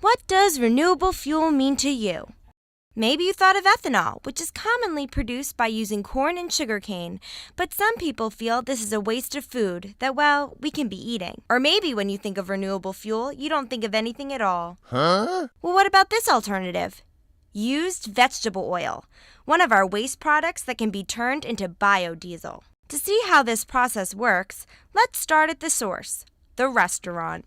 What does renewable fuel mean to you? Maybe you thought of ethanol, which is commonly produced by using corn and sugarcane, but some people feel this is a waste of food that, well, we can be eating. Or maybe when you think of renewable fuel, you don't think of anything at all. Well, what about this alternative? Used vegetable oil, one of our waste products that can be turned into biodiesel. To see how this process works, let's start at the source, the restaurant.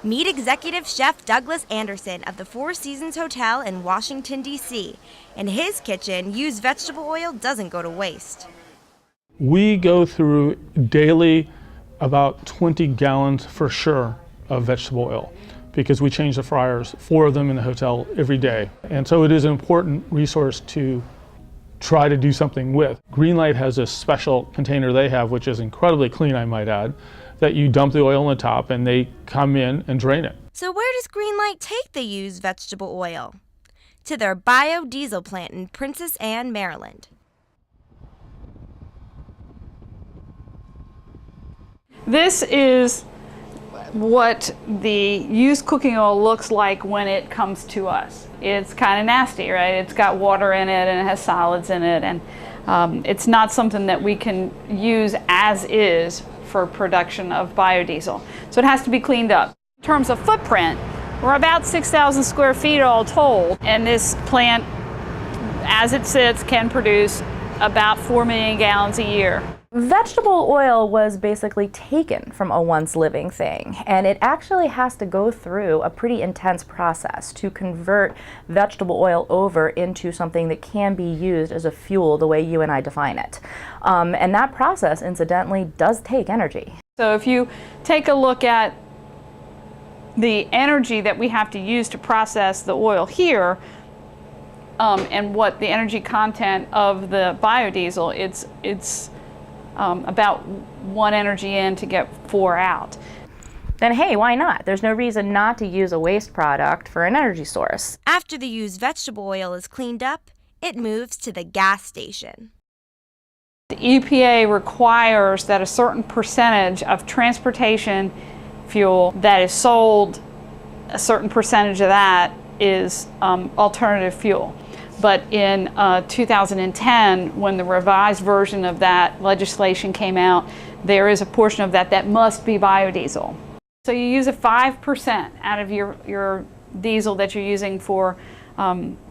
Meet Executive Chef Douglas Anderson of the Four Seasons Hotel in Washington, D.C. In his kitchen, used vegetable oil doesn't go to waste. We go through daily about 20 gallons for sure of vegetable oil because we change the fryers, 4 of them in the hotel every day. And so it is an important resource to try to do something with. Greenlight has a special container they have, which is incredibly clean, I might add, that you dump the oil on the top and they come in and drain it. So where does Greenlight take the used vegetable oil? To their biodiesel plant in Princess Anne, Maryland. This is what the used cooking oil looks like when it comes to us. It's kind of nasty, right? It's got water in it and it has solids in it, and it's not something that we can use as is for production of biodiesel. So it has to be cleaned up. In terms of footprint, we're about 6,000 square feet all told, and this plant, as it sits, can produce about 4 million gallons a year. Vegetable oil was basically taken from a once living thing, and it actually has to go through a pretty intense process to convert vegetable oil over into something that can be used as a fuel the way you and I define it. And that process, incidentally, does take energy. So if you take a look at the energy that we have to use to process the oil here, and what the energy content of the biodiesel, it's about 1 energy in to get 4 out. Then hey, why not? There's no reason not to use a waste product for an energy source. After the used vegetable oil is cleaned up, it moves to the gas station. The EPA requires that a certain percentage of transportation fuel that is sold, a certain percentage of that is alternative fuel. But in 2010, when the revised version of that legislation came out, there is a portion of that that must be biodiesel. So you use a 5% out of your diesel that you're using for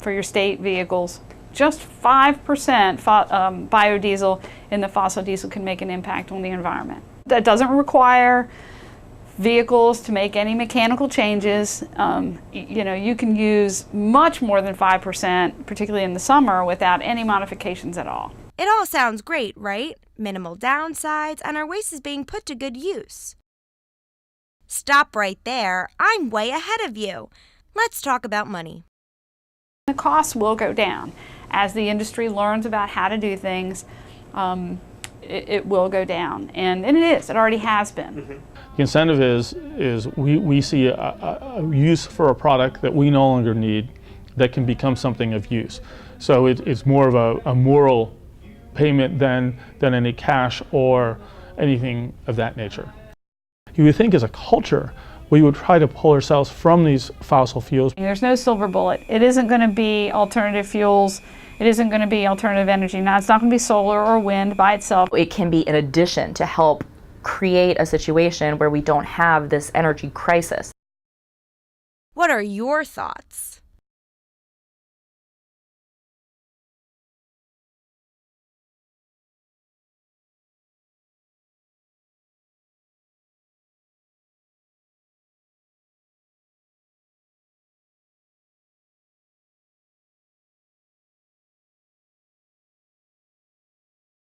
your state vehicles. Just 5% biodiesel in the fossil diesel can make an impact on the environment. That doesn't require vehicles to make any mechanical changes. You can use much more than 5%, particularly in the summer, without any modifications at all. It all sounds great, right? Minimal downsides, and our waste is being put to good use. Stop right there. I'm way ahead of you. Let's talk about money. The costs will go down. As the industry learns about how to do things, it will go down. And it is. It already has been. Mm-hmm. The incentive is we see a use for a product that we no longer need that can become something of use. So it's more of a moral payment than any cash or anything of that nature. You would think as a culture we would try to pull ourselves from these fossil fuels. There's no silver bullet. It isn't going to be alternative fuels. It isn't going to be alternative energy. Now, it's not going to be solar or wind by itself. It can be an addition to help create a situation where we don't have this energy crisis. What are your thoughts?